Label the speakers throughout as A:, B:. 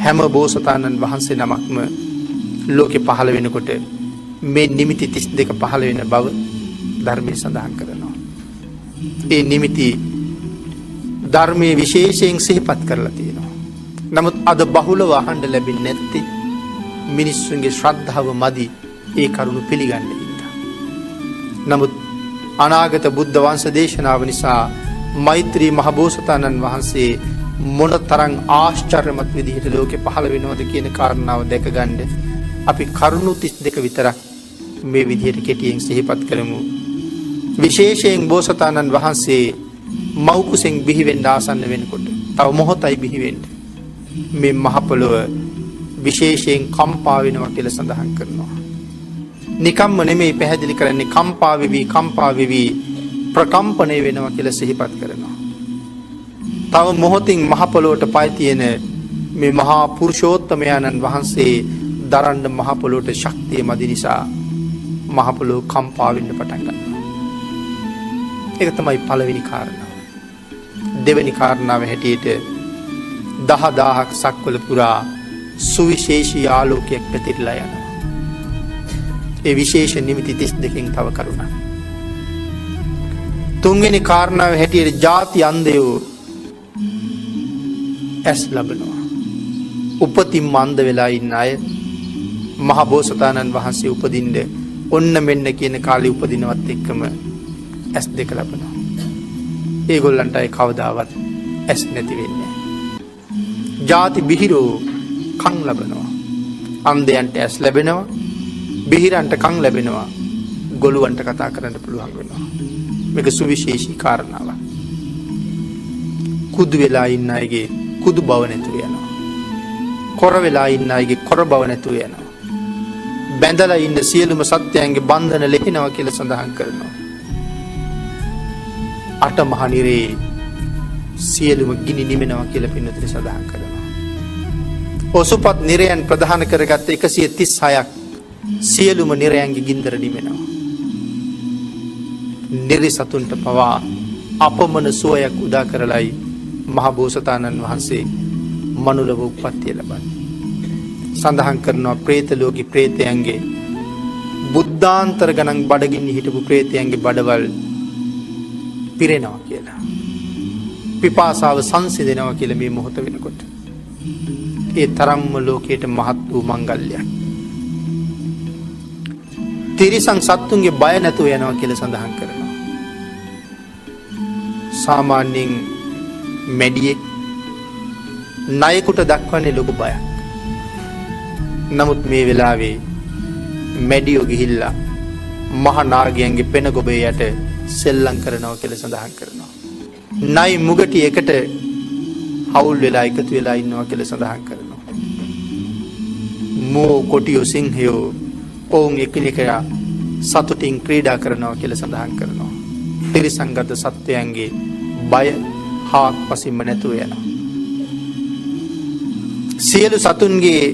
A: හැම බෝසතාණන් වහන්සේ නමක්ම ලෝකෙ පහළ වෙනකොට මේ නිමිති 32 පහළ වෙන බව ධර්මයේ සඳහන් කරනවා. ඒ නිමිති ධර්මයේ විශේෂයෙන් සිහිපත් කරලා තියෙනවා. නමුත් අද බහුලව අහන්න ලැබෙන්නේ නැත්තේ මිනිස්සුන්ගේ ශ්‍රද්ධාව මදි ඒ කරුණු පිළිගන්න හින්දා. නමුත් අනාගත බුද්ධ වංශ දේශනාව නිසා මෛත්‍රී මහබෝසතාණන් වහන්සේ මොන තරම් ආශ්චර්යමත් විදිහට ලෝකෙ පහළ වෙනවද කියන කාරණාව දැකගන්න අපි කරුණු 32 විතරක් මේ විදිහට කෙටියෙන් සිහිපත් කරමු. විශේෂයෙන් බෝසතාණන් වහන්සේ මව් කුසෙන් බිහි වෙන්න ආසන්න වෙනකොට තව මොහොතයි බිහි වෙන්න මේ මහ පොළොව විශේෂයෙන් කම්පා වෙනවා කියලා සඳහන් කරනවා. නිකම්ම නෙමෙයි පැහැදිලි කරන්නේ කම්පා වෙවි ප්‍රකම්පණය වෙනවා කියලා සිහිපත් කරනවා. තව මොහොතින් මහ පොළොවට පය තියෙන මේ මහා පුරුෂෝත්තමයන්න් වහන්සේ දරන්න මහ පොළොවට ශක්තිය මදි නිසා මහ පොළොව කම්පා වෙන්න පටන් ගන්නවා. ඒක තමයි පළවෙනි කාරණාව. දෙවෙනි කාරණාව හැටියට 10000ක් සක්වල පුරා සුවිශේෂී ආලෝකයක් පැතිරලා යනවා. ඒ විශේෂ නිමිති 32කින් තව කරුණක්. තුන්වෙනි කාරණාව හැටියට ಜಾති අන්ධයෝ ඇස් ලබනවා. උපතින්ම අන්ධ වෙලා ඉන්න අය මහ බෝසතාණන් වහන්සේ උපදින්න ඔන්න මෙන්න කියන කාලේ උපදිනවත් එක්කම ඇස් දෙක ලබනවා. ඒගොල්ලන්ට අය කවදාවත් ඇස් නැති වෙන්නේ නැහැ. ಜಾති බිහිරෝ කන් ලබනවා. අන්ධයන්ට ඇස් ලැබෙනවා. බිහිරන්ට කන් ලැබෙනවා. ගොළුවන්ට කතා කරන්න පුළුවන් වෙනවා. මේක සුවිශේෂී කාරණාවක්. කුදු වෙලා ඉන්න අයගේ කුදු බව නැතුව යනවා. කොර වෙලා ඉන්න අයගේ කොර බව නැතුව යනවා. බැඳලා ඉන්න සියලුම සත්‍යයන්ගේ බන්ධන ලෙහෙනවා කියලා සඳහන් කරනවා. අට මහ නිරේ සියලුම ගිනි නිමෙනවා කියලා පින්නතුනි සඳහන් කරනවා. ඔසුපත් නිරයන් ප්‍රධාන කරගත්ත 136ක් සියලුම නිරයන්ගේ ගින්දර නිමෙනවා. නිරිසතුන්ට පවා අපමණ සුවයක් උදා කරලයි මහ බෝසතාණන් වහන්සේ මනුලව උප්පත්තිය ලබන්නේ. සඳහන් කරනවා പ്രേත ලෝකේ പ്രേතයන්ගේ බුද්ධාන්තර ගණන් බඩගින්න හිටපු പ്രേතයන්ගේ බඩවල් පිරෙනවා කියලා. පිපාසාව සංසිඳෙනවා කියලා මේ මොහොත වෙනකොට. ඒ තරම්ම ලෝකයට මහත් වූ මංගල්‍යයක්. තිරිසන් සත්තුන්ගේ බය නැතුව යනවා කියලා සඳහන් කරනවා. සාමාන්‍යයෙන් මැඩියෙක් ණයෙකුට දක්වන්නේ ලොකු බයක්. නමුත් මේ වෙලාවේ මැඩියෝ ගිහිල්ලා මහ නාගයන්ගේ පෙන ගොබේ යට සෙල්ලම් කරනවා කියලා සඳහන් කරනවා. ණයි මුගටි එකට හවුල් වෙලා එකතු වෙලා ඉන්නවා කියලා සඳහන් කරනවා. මෝ කොටියෝ සිංහයෝ ඔවුන් එකිනෙකා සතුටින් ක්‍රීඩා කරනවා කියලා සඳහන් කරනවා. තිරිසංගත සත්වයන්ගේ බය හාත්පසින්ම නැතුව යනවා. සියලු සතුන්ගේ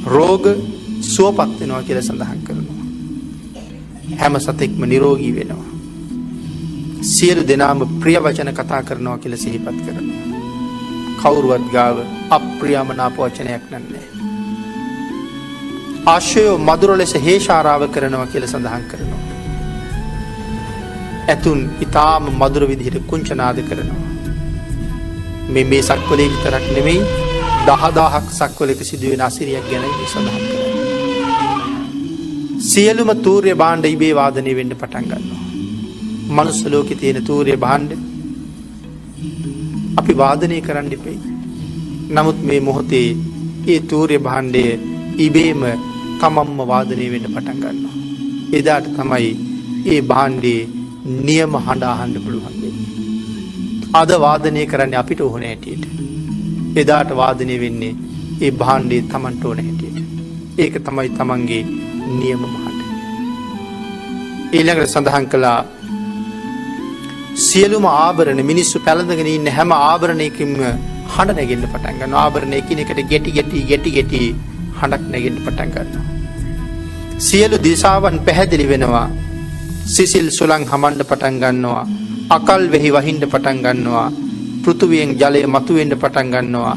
A: රෝග සුවපත් වෙනවා කියලා සඳහන් කරනවා. හැම සතෙක්ම නිරෝගී වෙනවා. සියලු දෙනාම ප්‍රිය වචන කතා කරනවා කියලා සිහිපත් කරනවා. කවුරුවත් ගාව අප්‍රියමනාප වචනයක් නැහැ. ආශ්‍රයෝ මధుර ලෙස හේෂාරාව කරනවා කියලා සඳහන් කරනවා. ඇතුන් ඊටාම මధుර විදිහට කුංචනාද කරනවා. මේ සක්වලේ විතරක් නෙමෙයි 10000ක් සක්වලක සිදුවෙන අසිරියක් ගැන සඳහන් කරනවා. සියලුම තූර්ය භාණ්ඩ ඉබේ වාදනය වෙන්න පටන් ගන්නවා. මනුස්ස ලෝකේ තියෙන තූර්ය භාණ්ඩ අපි වාදනය කරන්න ඉපෙයි. නමුත් මේ මොහොතේ ඒ තූර්ය භාණ්ඩය ඉබේම තමන්ම වාදනය වෙන්න පටන් ගන්නවා. එදාට තමයි ඒ භාණ්ඩේ නියම හඬ අහන්න පුළුවන් වෙන්නේ. අද වාදනය කරන්නේ අපිට ඕන හැටියට. එදාට වාදනය වෙන්නේ ඒ භාණ්ඩේ තමන්ට ඕන හැටියට. ඒක තමයි තමන්ගේ නියම හඬ. ඊළඟට සඳහන් කළා සියලුම ආභරණ මිනිස්සු පැළඳගෙන ඉන්න හැම ආභරණයකින්ම හඬ නැගෙන්න පටන් ගන්නවා. ආභරණ එකිනෙකට ගැටි හඬක් නැගෙන්න පටන් ගන්නවා. සියලු දිශාවන් පැහැදිලි වෙනවා. සිසිල් සුළං හමන්න පටන් ගන්නවා. අකල් වෙහි වහින්න පටන් ගන්නවා. පෘථුවියෙන් ජලය මතුවෙන්න පටන් ගන්නවා.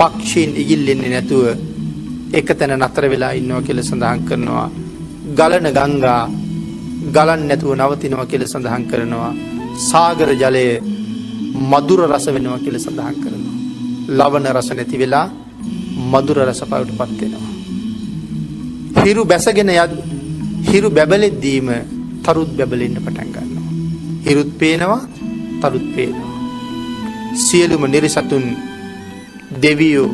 A: පක්ෂීන් ඉගිල්ලෙන්නේ නැතුව එක තැන නතර වෙලා ඉන්නවා කියලා සඳහන් කරනවා. ගලන ගංගා ගලන් නැතුව නවතිනවා කියලා සඳහන් කරනවා. සාගර ජලය මధుර රස වෙනවා කියලා සඳහන් කරනවා. ලවණ රස නැති වෙලා මధుර රස බවට පත් වෙනවා. හිරු බැසගෙන හිරු බැබලෙද්දීම තරුත් බැබලෙන්න පටන් ගන්නවා. හිරුත් පේනවා තරුත් පේනවා. සියලුම නිරිසතුන් දෙවියෝ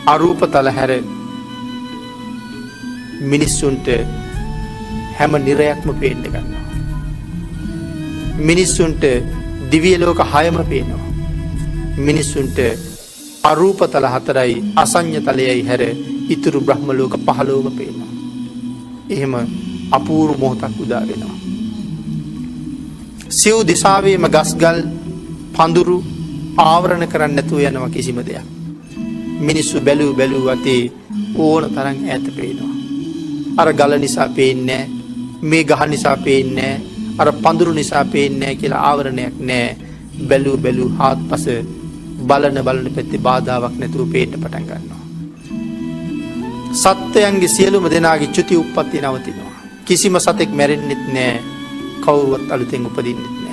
A: අරූපතල හැර මිනිස්සුන්ට හැම නිරයක්ම පේන්න ගන්නවා. මිනිස්සුන්ට දිව්‍ය ලෝක 6ම පේනවා. මිනිස්සුන්ට අරූපතල 4යි අසඤ්ඤ තලයයි හැර ඉතුරු බ්‍රහ්ම ලෝක 15ම පේනවා. එහෙම අපූර්ව මොහොතක් උදා වෙනවා. සිව් දිසාවේම ගස්ගල් පඳුරු ආවරණ කරන්න නැතුව යනවා කිසිම දෙයක්. මිනිස්සු බැලූ අතේ ඕන තරම් ඈත පේනවා. අර ගල නිසා පේන්නේ නැහැ, මේ ගහ නිසා පේන්නේ නැහැ, අර පඳුරු නිසා පේන්නේ නැහැ කියලා ආවරණයක් නැහැ. බැලූ හාත්පස බලන පැත්තේ බාධාවක් නැතුව පේන්න පටන් ගන්නවා. සත්වයන්ගේ සියලුම දෙනාගේ චුති උප්පත්ති නවතිනවා. කිසිම සතෙක් මැරෙන්නෙත් නැහැ, කවුරුවත් අලුතෙන් උපදින්නෙත් නැහැ.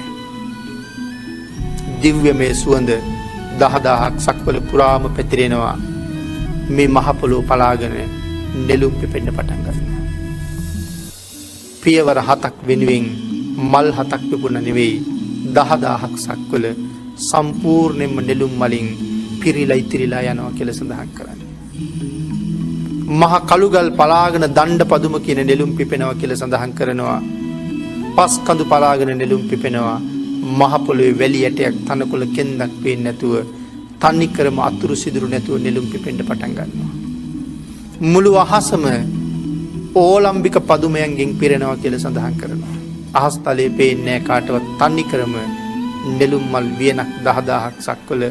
A: දිව්‍යමය සුවඳ 10000ක් සක්වල පුරාම පැතිරෙනවා. මේ මහ පොළොව පලාගෙන නෙළුම් පිපෙන්න පටන් ගන්නවා. පියවර 7ක් වෙනුවෙන් මල් 7ක් පිපුණ නෙවෙයි 10000ක් සක්වල සම්පූර්ණයෙන්ම නෙළුම් මලින් පිරීලා ඉතිරිලා යනවා කියලා සඳහන් කරන්නේ. මහ කළුගල් පලාගෙන දණ්ඩ පදුම කියන නෙළුම් පිපෙනවා කියලා සඳහන් කරනවා. පස් කඳු පලාගෙන නෙළුම් පිපෙනවා. මහ පොළොවේ වැලි ඇටයක් තනකොළ කෙන්දක් පේන්නේ නැතුව තනිකරම අතුරු සිදුරු නැතුව නෙළුම් පිපෙන්න පටන් ගන්නවා. මුළු අහසම ඕලම්බික පදුමයන්ගෙන් පිරෙනවා කියලා සඳහන් කරනවා. අහස් තලයේ පේන්නේ කාටවත් තනිකරම නෙළුම් මල් වියනක් 10000ක් සක්වල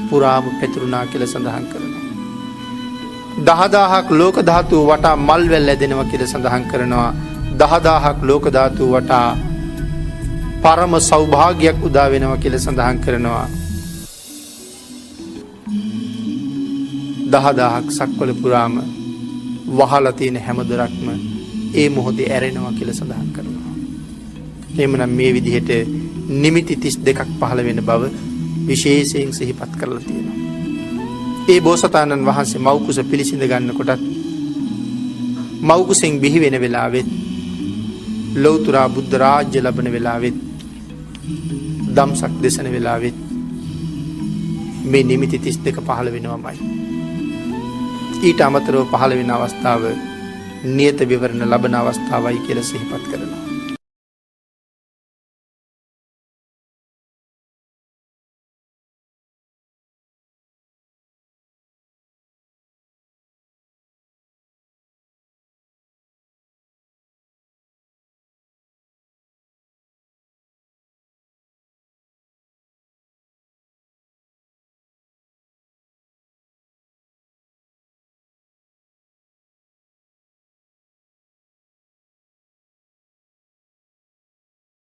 A: පුරාම පැතිරුණා කියලා සඳහන් කරනවා. 10000ක් ලෝක ධාතුව වටා මල් වැල් ඇදෙනවා කියලා සඳහන් කරනවා. 10000ක් ලෝක ධාතුව වටා පරම සෞභාග්‍යයක් උදා වෙනවා කියලා සඳහන් කරනවා. 10000ක් සක්වල පුරාම වහලා තියෙන හැම දොරක්ම ඒ මොහොතේ ඇරෙනවා කියලා සඳහන් කරනවා. එහෙමනම් මේ විදිහට නිමිති 32ක් පහළ වෙන බව විශේෂයෙන් සිහිපත් කරලා තියෙනවා. ඒ බෝසතාණන් වහන්සේ මව්කුස පිළිසිඳ ගන්නකොටත් මව්කුසෙන් බිහි වෙන වෙලාවෙත් ලෞතර බුද්ධ රාජ්‍ය ලබන වෙලාවෙත් දම්සක් දේශන වෙලාවෙත් මේ නිමිති 32 පහළ වෙනවමයි. ඊට අමතරව පහළ වෙන අවස්ථාව නියත විවරණ ලබන අවස්ථාවයි කියලා සිහිපත් කරනවා.